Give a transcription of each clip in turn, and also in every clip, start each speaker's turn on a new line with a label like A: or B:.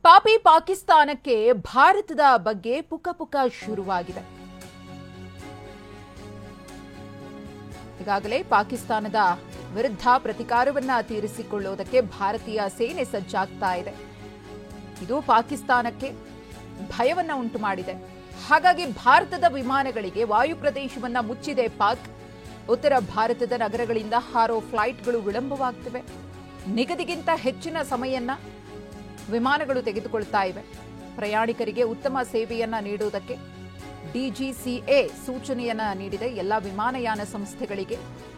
A: ಪಾಪಿ ಪಾಕಿಸ್ತಾನಕ್ಕೆ ಭಾರತದ ಬಗ್ಗೆ ಪುಕ ಶುರುವಾಗಿದೆ. ಈಗಾಗಲೇ ಪಾಕಿಸ್ತಾನದ ವಿರುದ್ಧ ಪ್ರತಿಕಾರವನ್ನ ತೀರಿಸಿಕೊಳ್ಳುವುದಕ್ಕೆ ಭಾರತೀಯ ಸೇನೆ ಸಜ್ಜಾಗ್ತಾ ಇದೆ. ಇದು ಪಾಕಿಸ್ತಾನಕ್ಕೆ ಭಯವನ್ನ ಉಂಟು ಮಾಡಿದೆ. ಹಾಗಾಗಿ ಭಾರತದ ವಿಮಾನಗಳಿಗೆ ವಾಯು ಪ್ರದೇಶವನ್ನ ಮುಚ್ಚಿದೆ ಪಾಕ್. ಉತ್ತರ ಭಾರತದ ನಗರಗಳಿಂದ ಹಾರೋ ಫ್ಲೈಟ್ಗಳು ವಿಳಂಬವಾಗ್ತಿವೆ. ನಿಗದಿಗಿಂತ ಹೆಚ್ಚಿನ ಸಮಯನ್ನ ವಿಮಾನಗಳು ತೆಗೆದುಕೊಳ್ತಾ ಇವೆ. ಪ್ರಯಾಣಿಕರಿಗೆ ಉತ್ತಮ ಸೇವೆಯನ್ನ ನೀಡುವುದಕ್ಕೆ ಡಿಜಿಸಿಎ ಸೂಚನೆಯನ್ನ ನೀಡಿದೆ. ಎಲ್ಲ ವಿಮಾನಯಾನ ಸಂಸ್ಥೆಗಳಿಗೆ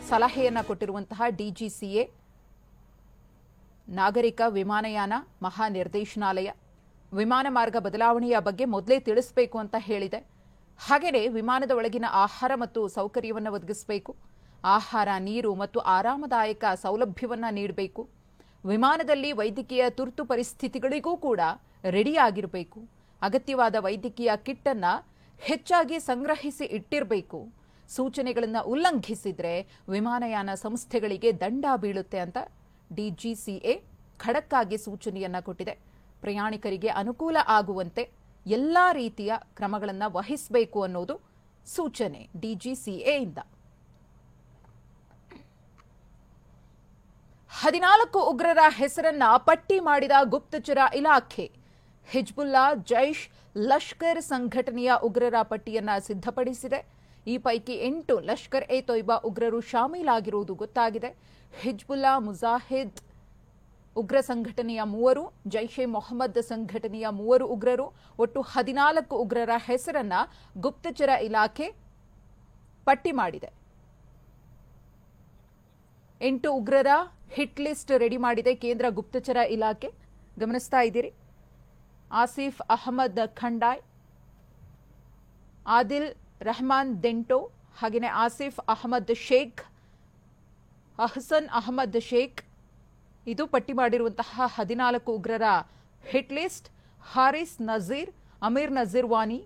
A: ಸಲಹೆಯನ್ನ ಕೊಟ್ಟಿರುವಂತಹ ಡಿಜಿಸಿಎ ನಾಗರಿಕ ವಿಮಾನಯಾನ ಮಹಾನಿರ್ದೇಶನಾಲಯ ವಿಮಾನ ಮಾರ್ಗ ಬದಲಾವಣೆಯ ಬಗ್ಗೆ ಮೊದಲೇ ತಿಳಿಸಬೇಕು ಅಂತ ಹೇಳಿದೆ. ಹಾಗೆಯೇ ವಿಮಾನದ ಒಳಗಿನ ಆಹಾರ ಮತ್ತು ಸೌಕರ್ಯವನ್ನು ಒದಗಿಸಬೇಕು. ಆಹಾರ, ನೀರು ಮತ್ತು ಆರಾಮದಾಯಕ ಸೌಲಭ್ಯವನ್ನ ನೀಡಬೇಕು. ವಿಮಾನದಲ್ಲಿ ವೈದ್ಯಕೀಯ ತುರ್ತು ಪರಿಸ್ಥಿತಿಗಳಿಗೂ ಕೂಡ ರೆಡಿಯಾಗಿರಬೇಕು. ಅಗತ್ಯವಾದ ವೈದ್ಯಕೀಯ ಕಿಟ್ ಅನ್ನ ಹೆಚ್ಚಾಗಿ ಸಂಗ್ರಹಿಸಿ ಇಟ್ಟಿರಬೇಕು. ಸೂಚನೆಗಳನ್ನು ಉಲ್ಲಂಘಿಸಿದ್ರೆ ವಿಮಾನಯಾನ ಸಂಸ್ಥೆಗಳಿಗೆ ದಂಡ ಬೀಳುತ್ತೆ ಅಂತ ಡಿಜಿಸಿಎ ಖಡಕ್ ಆಗಿ ಸೂಚನೆಯನ್ನ ಕೊಟ್ಟಿದೆ. ಪ್ರಯಾಣಿಕರಿಗೆ ಅನುಕೂಲ ಆಗುವಂತೆ ಎಲ್ಲಾ ರೀತಿಯ ಕ್ರಮಗಳನ್ನು ವಹಿಸಬೇಕು ಅನ್ನೋದು ಸೂಚನೆ ಡಿಜಿಸಿಎಯಿಂದ. 14 ಉಗ್ರರ ಹೆಸರನ್ನ ಪಟ್ಟಿ ಮಾಡಿದ ಗುಪ್ತಚರ ಇಲಾಖೆ. ಹಿಜ್ಬುಲ್ಲಾ, ಜೈಷ್, ಲಷ್ಕರ್ ಸಂಘಟನೆಯ ಉಗ್ರರ ಪಟ್ಟಿಯನ್ನ ಸಿದ್ಧಪಡಿಸಿದೆ. ಈ ಪೈಕಿ 8 ಲಷ್ಕರ್ ಎ ತೊಯ್ಬಾ ಉಗ್ರರು ಶಾಮೀಲಾಗಿರುವುದು ಗೊತ್ತಾಗಿದೆ. ಹಿಜ್ಬುಲ್ಲಾ ಮುಜಾಹಿದ್ ಉಗ್ರ ಸಂಘಟನೆಯ 3, ಜೈಷೆ ಮೊಹಮ್ಮದ್ ಸಂಘಟನೆಯ 3 ಉಗ್ರರು, ಒಟ್ಟು 14 ಉಗ್ರರ ಹೆಸರನ್ನ ಗುಪ್ತಚರ ಇಲಾಖೆ ಪಟ್ಟಿ ಮಾಡಿದೆ. 8 ಉಗ್ರರ ಹಿಟ್ ಲಿಸ್ಟ್ ರೆಡಿ ಮಾಡಿದೆ ಕೇಂದ್ರ ಗುಪ್ತಚರ ಇಲಾಖೆ. ಗಮನಿಸ್ತಾ ಇದ್ದೀರಿ. ಆಸಿಫ್ ಅಹಮದ್ ಖಂಡಾಯ್, ಆದಿಲ್ ರೆಹಮಾನ್ ದೆಂಟೋ, ಹಾಗೆಯೇ ಆಸಿಫ್ ಅಹಮದ್ ಶೇಖ್, ಅಹ್ಸನ್ ಅಹಮದ್ ಶೇಖ್, ಇದು ಪಟ್ಟಿ ಮಾಡಿರುವಂತಹ 14 ಉಗ್ರರ ಹಿಟ್ ಲಿಸ್ಟ್. ಹಾರಿಸ್ ನಜೀರ್, ಅಮೀರ್ ನಜೀರ್ ವಾನಿ,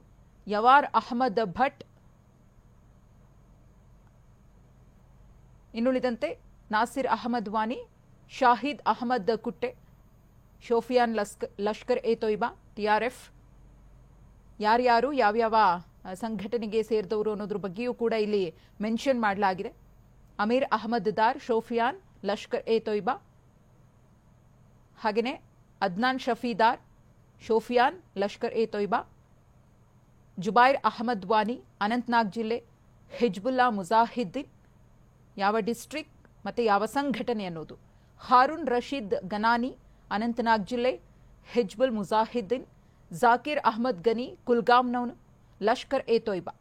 A: ಯವಾರ್ ಅಹಮದ್ ಭಟ್, ಇನ್ನುಳಿದಂತೆ ನಾಸಿರ್ ಅಹಮದ್ ವಾನಿ, ಶಾಹಿದ್ ಅಹಮದ್ ಕುಟ್ಟೆ, ಶೋಫಿಯಾನ್ ಲಷ್ಕರ್ ಎ ತೊಯ್ಬಾ, ಟಿಆರ್ಎಫ್, ಯಾರ್ಯಾರು ಯಾವ್ಯಾವ ಸಂಘಟನೆಗೆ ಸೇರಿದವರು ಅನ್ನೋದ್ರ ಬಗ್ಗೆಯೂ ಕೂಡ ಇಲ್ಲಿ ಮೆನ್ಷನ್ ಮಾಡಲಾಗಿದೆ. ಅಮೀರ್ ಅಹಮದ್ ದಾರ್, ಶೋಫಿಯಾನ್, ಲಷ್ಕರ್ ಎ ತೊಯ್ಬಾ, ಹಾಗೆಯೇ ಅದ್ನಾನ್ ಶಫೀದಾರ್, ಶೋಫಿಯಾನ್, ಲಷ್ಕರ್ ಎ ತೊಯ್ಬಾ, ಜುಬೈರ್ ಅಹಮದ್ ವಾನಿ, ಅನಂತನಾಗ್ ಜಿಲ್ಲೆ, ಹಿಜ್ಬುಲ್ಲಾ ಮುಜಾಹಿದ್ದೀನ್, ಯಾವ ಡಿಸ್ಟ್ರಿಕ್ಟ್ ಮತ್ತು ಯಾವ ಸಂಘಟನೆ ಅನ್ನೋದು, ಹಾರೂನ್ ರಶೀದ್ ಗನಾನಿ, ಅನಂತನಾಗ್ ಜಿಲ್ಲೆ, ಹಿಜ್ಬುಲ್ ಮುಜಾಹಿದ್ದೀನ್, ಜಾಕಿರ್ ಅಹಮದ್ ಗನಿ, ಕುಲ್ಗಾಮ್ನವನು, ಲಷ್ಕರ್ ಎ ತೊಯ್ಬಾ.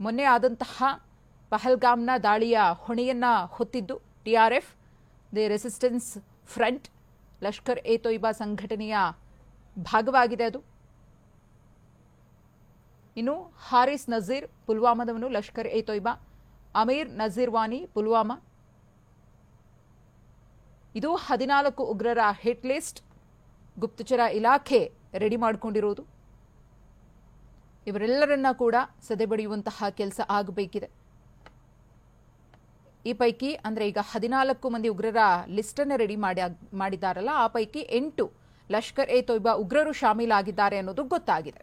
A: ಮೊನ್ನೆ ಆದಂತಹ ಪಹಲ್ಗಾಮ್ನ ದಾಳಿಯ ಹೊಣೆಯನ್ನ ಹೊತ್ತಿದ್ದು TRF, the resistance front, Lashkar e Taiba ಸಂಘಟನೆಯ ಭಾಗವಾಗಿದೆ ಅದು. ಇನ್ನು ಹಾರಿಸ್ ನಜೀರ್ ಪುಲ್ವಾಮಾದವನು, ಲಷ್ಕರ್ ಎ ತೊಯ್ಬಾ, ಅಮೀರ್ ನಜೀರ್ ವಾನಿ, ಪುಲ್ವಾಮಾ. ಇದು 14 ಉಗ್ರರ ಹಿಟ್ ಲಿಸ್ಟ್ ಗುಪ್ತಚರ ಇಲಾಖೆ ರೆಡಿ ಮಾಡಿಕೊಂಡಿರೋದು. ಇವರೆಲ್ಲರನ್ನ ಕೂಡ ಸದೆಬಡಿಯುವಂತಹ ಕೆಲಸ ಆಗಬೇಕಿದೆ. ಈ ಪೈಕಿ ಅಂದ್ರೆ ಈಗ 14 ಮಂದಿ ಉಗ್ರರ ಲಿಸ್ಟ್ ಅನ್ನು ರೆಡಿ ಮಾಡಿದಾರಲ್ಲ, ಆ ಪೈಕಿ 8 ಲಷ್ಕರ್ ಎ ತೊಯ್ಬಾ ಉಗ್ರರು ಶಾಮೀಲಾಗಿದ್ದಾರೆ ಅನ್ನೋದು ಗೊತ್ತಾಗಿದೆ.